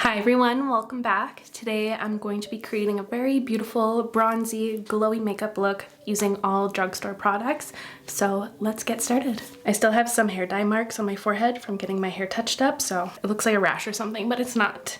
Hi everyone, welcome back. Today I'm going to be creating a very beautiful bronzy glowy makeup look using all drugstore products. So let's get started. I still have some hair dye marks on my forehead from getting my hair touched up, so it looks like a rash or something, but it's not.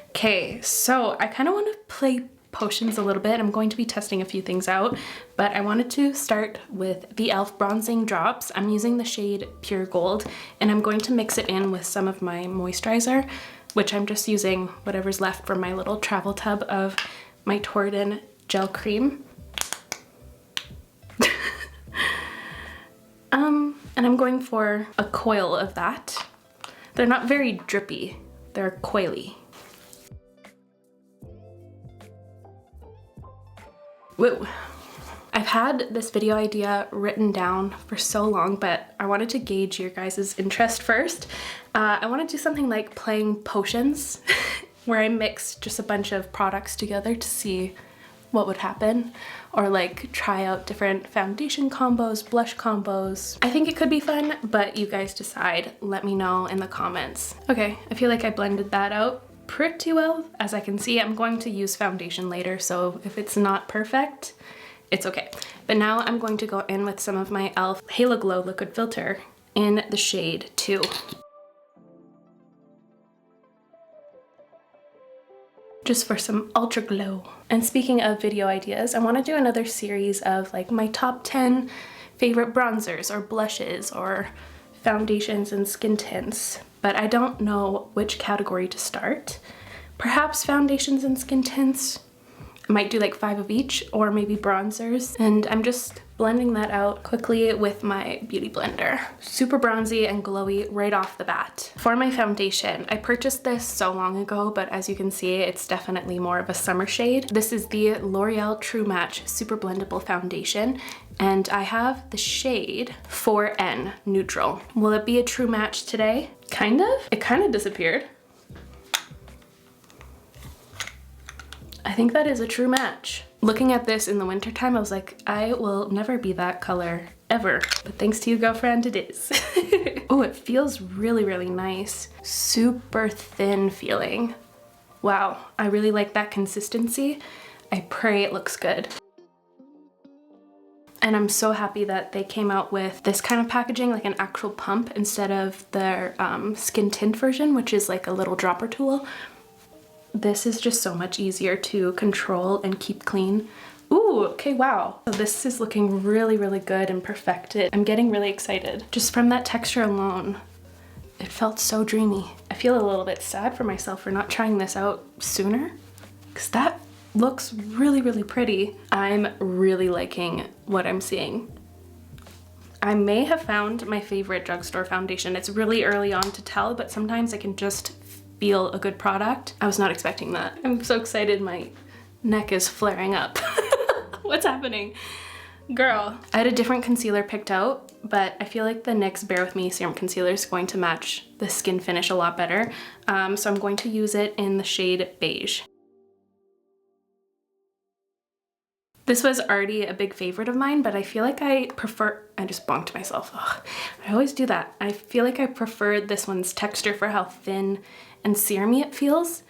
Okay, so I kind of want to play potions a little bit. I'm going to be testing a few things out, but I wanted to start with the e.l.f. bronzing drops. I'm using the shade Pure Gold, and I'm going to mix it in with some of my moisturizer, which I'm just using whatever's left from my little travel tub of my Torridon gel cream. And I'm going for a coil of that. They're not very drippy, they're coily. Woo! I've had this video idea written down for so long, but I wanted to gauge your guys' interest first. I want to do something like playing potions, where I mix just a bunch of products together to see what would happen, or like try out different foundation combos, blush combos. I think it could be fun, but you guys decide. Let me know in the comments. Okay, I feel like I blended that out pretty well. As I can see, I'm going to use foundation later, so if it's not perfect, it's okay. But now I'm going to go in with some of my e.l.f. Halo Glow liquid filter in the shade 2. Just for some ultra glow. And speaking of video ideas, I want to do another series of like my top 10 favorite bronzers or blushes or foundations and skin tints, but I don't know which category to start. Perhaps foundations and skin tints. I might do like 5 of each, or maybe bronzers. And I'm just blending that out quickly with my beauty blender. Super bronzy and glowy right off the bat. For my foundation, I purchased this so long ago, but as you can see, it's definitely more of a summer shade. This is the L'Oreal True Match Super Blendable Foundation, and I have the shade 4N Neutral. Will it be a true match today? Kind of. It kind of disappeared. I think that is a true match. Looking at this in the wintertime, I was like, I will never be that color ever. But thanks to you, girlfriend, it is. Oh, it feels really, really nice. Super thin feeling. Wow, I really like that consistency. I pray it looks good. And I'm so happy that they came out with this kind of packaging, like an actual pump, instead of their skin tint version, which is like a little dropper tool. This is just so much easier to control and keep clean. Ooh, okay, wow. So this is looking really, really good and perfected. I'm getting really excited. Just from that texture alone, it felt so dreamy. I feel a little bit sad for myself for not trying this out sooner, because that looks really, really pretty. I'm really liking what I'm seeing. I may have found my favorite drugstore foundation. It's really early on to tell, but sometimes I can just feel a good product. I was not expecting that. I'm so excited, my neck is flaring up. What's happening? Girl, I had a different concealer picked out, but I feel like the NYX Bare With Me Serum Concealer is going to match the skin finish a lot better. So I'm going to use it in the shade Beige. This was already a big favorite of mine, but I feel like I just bonked myself. Ugh, I always do that. I feel like I prefer this one's texture for how thin and serumy it feels.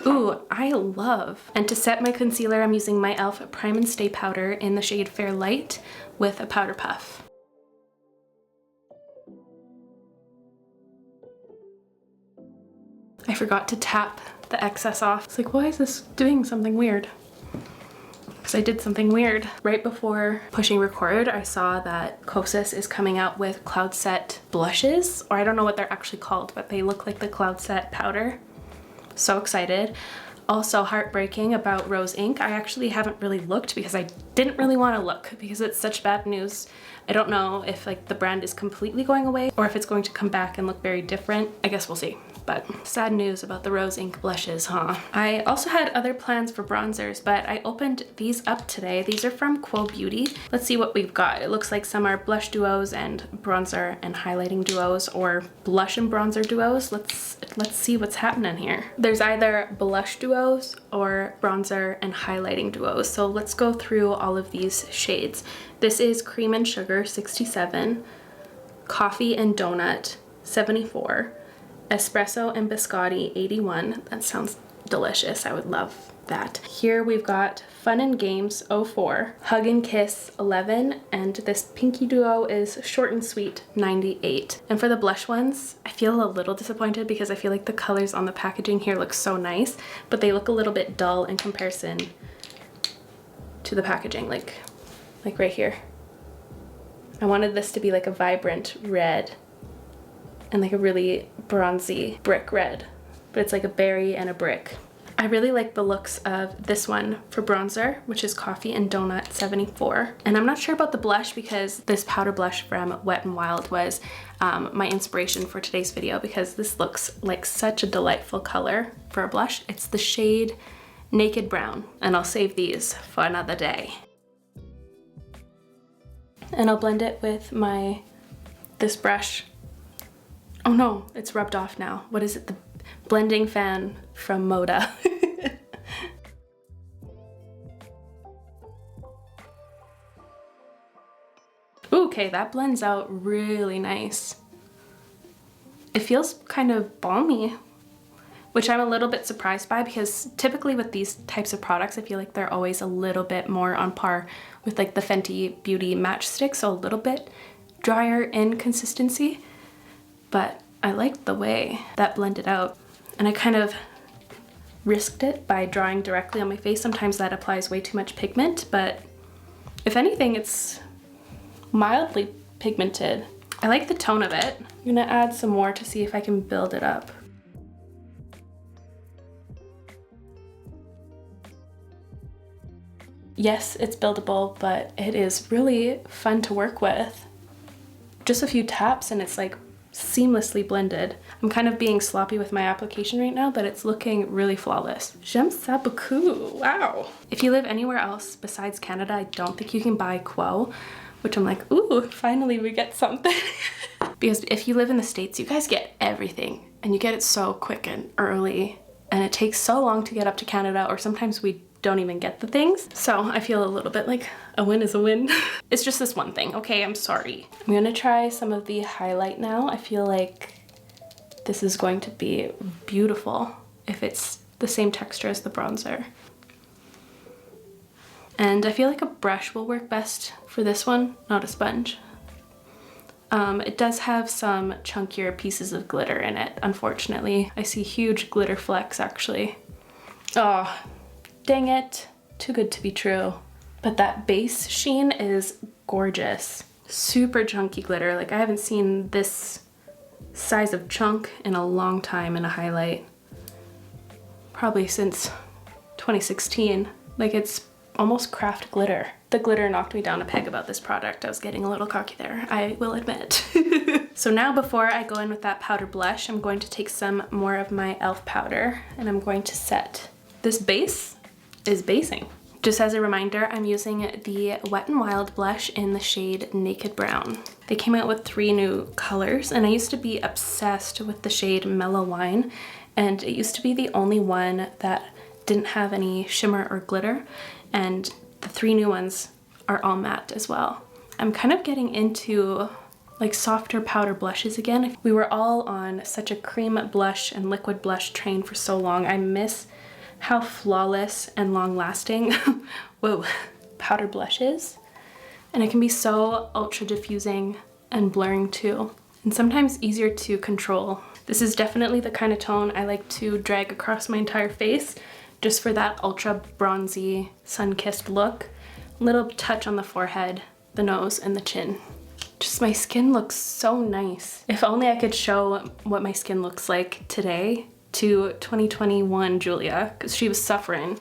Ooh, I love. And to set my concealer, I'm using my e.l.f. Prime and Stay powder in the shade Fair Light with a powder puff. I forgot to tap the excess off. It's like, why is this doing something weird? Because I did something weird. Right before pushing record, I saw that Kosas is coming out with Cloud Set blushes, or I don't know what they're actually called, but they look like the Cloud Set powder. So excited. Also heartbreaking about Rose Inc. I actually haven't really looked because I didn't really want to look because it's such bad news. I don't know if like the brand is completely going away or if it's going to come back and look very different. I guess we'll see. But sad news about the Rose Inc. blushes, huh? I also had other plans for bronzers, but I opened these up today. These are from Quo Beauty. Let's see what we've got. It looks like some are blush duos and bronzer and highlighting duos, or blush and bronzer duos. Let's see what's happening here. There's either blush duos or bronzer and highlighting duos. So let's go through all of these shades. This is Cream and Sugar 67, Coffee and Donut 74, Espresso and Biscotti 81. That sounds delicious. I would love that. Here we've got Fun and Games 04, Hug and Kiss 11, and this Pinky Duo is Short and Sweet 98. And for the blush ones, I feel a little disappointed because I feel like the colors on the packaging here look so nice, but they look a little bit dull in comparison to the packaging, like right here. I wanted this to be like a vibrant red and like a really bronzy brick red, but it's like a berry and a brick. I really like the looks of this one for bronzer, which is Coffee and Donut 74. And I'm not sure about the blush because this powder blush from Wet n Wild was my inspiration for today's video, because this looks like such a delightful color for a blush. It's the shade Naked Brown, and I'll save these for another day. And I'll blend it with this brush. Oh no, it's rubbed off now. What is it? The blending fan from Moda. Ooh, okay, that blends out really nice. It feels kind of balmy, which I'm a little bit surprised by, because typically with these types of products, I feel like they're always a little bit more on par with like the Fenty Beauty Matchstick, so a little bit drier in consistency. But I liked the way that blended out, and I kind of risked it by drawing directly on my face. Sometimes that applies way too much pigment, but if anything, it's mildly pigmented. I like the tone of it. I'm gonna add some more to see if I can build it up. Yes, it's buildable, but it is really fun to work with. Just a few taps and it's like seamlessly blended. I'm kind of being sloppy with my application right now, but it's looking really flawless. J'aime ça beaucoup, wow. If you live anywhere else besides Canada, I don't think you can buy Quo, which I'm like, ooh, finally we get something. Because if you live in the States, you guys get everything, and you get it so quick and early, and it takes so long to get up to Canada, or sometimes we don't even get the things. So I feel a little bit like a win is a win. It's just this one thing, okay, I'm sorry. I'm gonna try some of the highlight now. I feel like this is going to be beautiful if it's the same texture as the bronzer. And I feel like a brush will work best for this one, not a sponge. It does have some chunkier pieces of glitter in it, unfortunately. I see huge glitter flecks actually. Oh, dang it, too good to be true. But that base sheen is gorgeous. Super chunky glitter. Like, I haven't seen this size of chunk in a long time in a highlight. Probably since 2016. Like, it's almost craft glitter. The glitter knocked me down a peg about this product. I was getting a little cocky there, I will admit. So now, before I go in with that powder blush, I'm going to take some more of my e.l.f. powder and I'm going to set. This base is basing. Just as a reminder, I'm using the Wet n Wild blush in the shade Naked Brown. They came out with 3 new colors, and I used to be obsessed with the shade Mellow Wine, and it used to be the only one that didn't have any shimmer or glitter, and the 3 new ones are all matte as well. I'm kind of getting into like softer powder blushes again. We were all on such a cream blush and liquid blush train for so long. I miss how flawless and long-lasting whoa, powder blush is. And it can be so ultra diffusing and blurring too, and sometimes easier to control. This is definitely the kind of tone I like to drag across my entire face, just for that ultra bronzy, sun-kissed look. Little touch on the forehead, the nose, and the chin. Just my skin looks so nice. If only I could show what my skin looks like today to 2021 Julia, because she was suffering.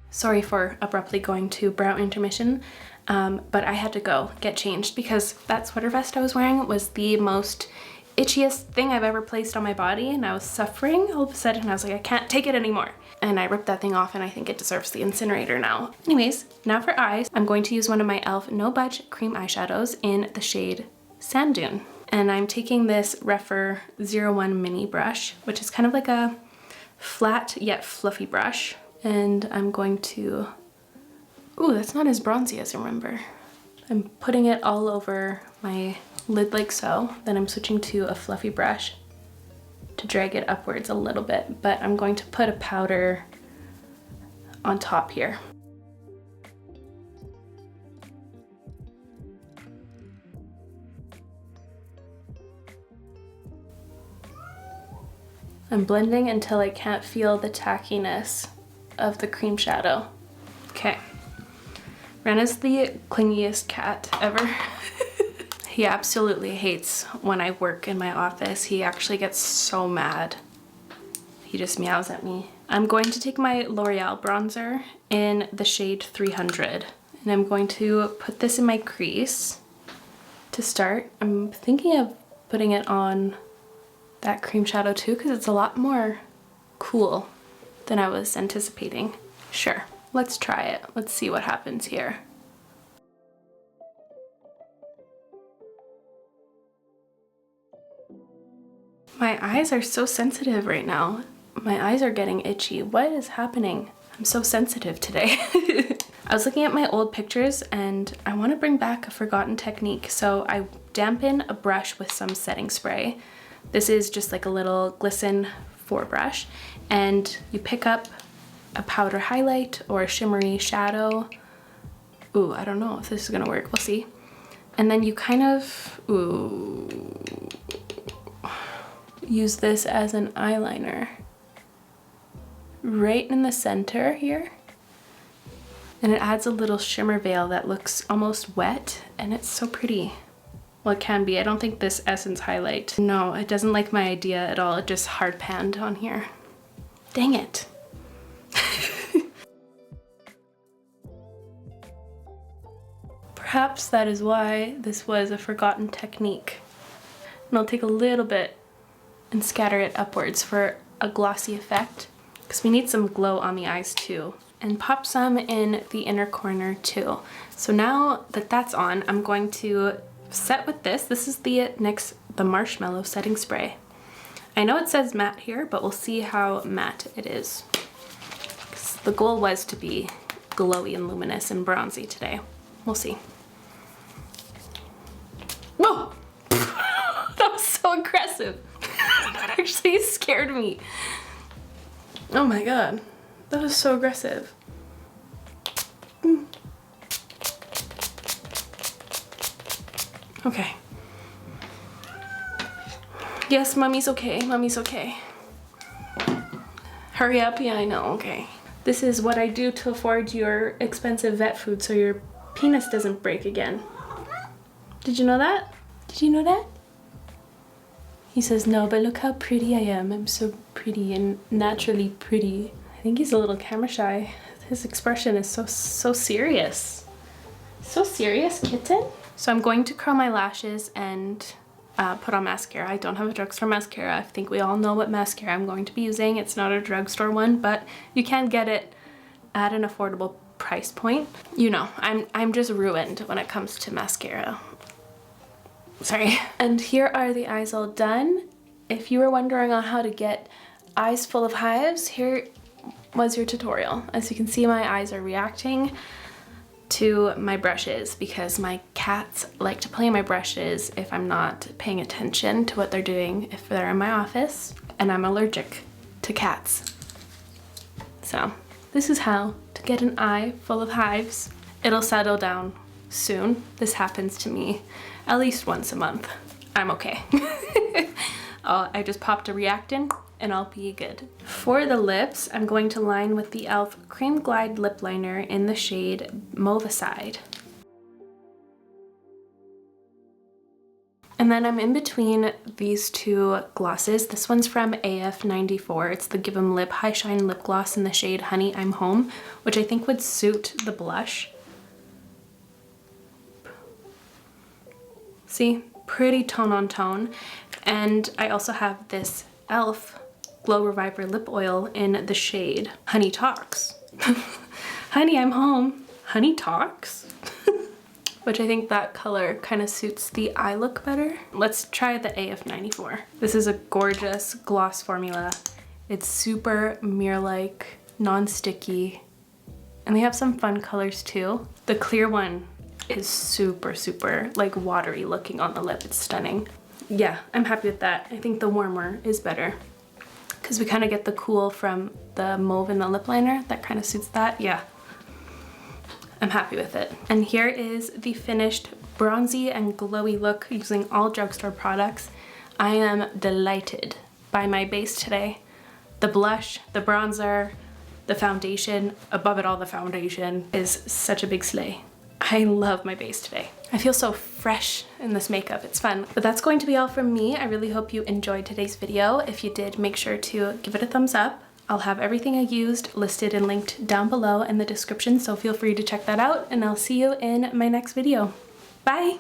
Sorry for abruptly going to brow intermission, but I had to go get changed because that sweater vest I was wearing was the most itchiest thing I've ever placed on my body, and I was suffering all of a sudden. I was like, I can't take it anymore. And I ripped that thing off, and I think it deserves the incinerator now. Anyways, now for eyes, I'm going to use one of my e.l.f. No Budge cream eyeshadows in the shade Sand Dune. And I'm taking this Rephr 01 mini brush, which is kind of like a flat yet fluffy brush, and I'm going to, ooh, that's not as bronzy as I remember. I'm putting it all over my lid like so, then I'm switching to a fluffy brush to drag it upwards a little bit, but I'm going to put a powder on top here. I'm blending until I can't feel the tackiness of the cream shadow. Okay. Ren is the clingiest cat ever. He absolutely hates when I work in my office. He actually gets so mad. He just meows at me. I'm going to take my L'Oreal bronzer in the shade 300, and I'm going to put this in my crease to start. I'm thinking of putting it on that cream shadow too, because it's a lot more cool than I was anticipating. Sure, let's try it. Let's see what happens here. My eyes are so sensitive right now. My eyes are getting itchy. What is happening? I'm so sensitive today. I was looking at my old pictures and I want to bring back a forgotten technique. So I dampen a brush with some setting spray. This is just like a little glisten 4 brush, and you pick up a powder highlight or a shimmery shadow. Ooh, I don't know if this is gonna work, we'll see. And then you kind of, use this as an eyeliner right in the center here. And it adds a little shimmer veil that looks almost wet, and it's so pretty. Well, it can be. I don't think this Essence highlight. No, it doesn't like my idea at all. It just hard panned on here. Dang it. Perhaps that is why this was a forgotten technique. And I'll take a little bit and scatter it upwards for a glossy effect, because we need some glow on the eyes too. And pop some in the inner corner too. So now that that's on, I'm going to set with this. This is the NYX the Marshmallow setting spray. I know it says matte here, but we'll see how matte it is. 'Cause the goal was to be glowy and luminous and bronzy today. We'll see. Whoa! That was so aggressive. That actually scared me. Oh my god. That was so aggressive. Okay. Yes, mommy's okay. Mommy's okay. Hurry up. Yeah, I know. Okay. This is what I do to afford your expensive vet food so your penis doesn't break again. Did you know that? Did you know that? He says, no, but look how pretty I am. I'm so pretty and naturally pretty. I think he's a little camera shy. His expression is so serious. So serious, kitten. So I'm going to curl my lashes and put on mascara. I don't have a drugstore mascara. I think we all know what mascara I'm going to be using. It's not a drugstore one, but you can get it at an affordable price point. You know, I'm just ruined when it comes to mascara. Sorry. And here are the eyes all done. If you were wondering on how to get eyes full of hives, here was your tutorial. As you can see, my eyes are reacting to my brushes because my cats like to play my brushes if I'm not paying attention to what they're doing if they're in my office, and I'm allergic to cats. So this is how to get an eye full of hives. It'll settle down soon. This happens to me at least once a month. I'm okay. I just popped a reactant and I'll be good. For the lips, I'm going to line with the e.l.f. Cream Glide Lip Liner in the shade Movicide. And then I'm in between these two glosses. This one's from AF94. It's the Give 'em Lip High Shine Lip Gloss in the shade Honey I'm Home, which I think would suit the blush. See, pretty tone on tone. And I also have this e.l.f. Glow Reviver Lip Oil in the shade Honey Talks. Honey, I'm home. Honey Talks? Which I think that color kind of suits the eye look better. Let's try the AF94. This is a gorgeous gloss formula It's super mirror-like, non-sticky, and they have some fun colors too. The clear one is super like watery looking on the lip. It's stunning. Yeah, I'm happy with that. I think the warmer is better because we kind of get the cool from the mauve in the lip liner. That kind of suits that. Yeah, I'm happy with it. And here is the finished bronzy and glowy look using all Drugstore products. I am delighted by my base today. The blush, the bronzer, the foundation, above it all the foundation, is such a big slay. I love my base today. I feel so fresh in this makeup, it's fun. But that's going to be all from me. I really hope you enjoyed today's video. If you did, make sure to give it a thumbs up. I'll have everything I used listed and linked down below in the description, so feel free to check that out, and I'll see you in my next video. Bye!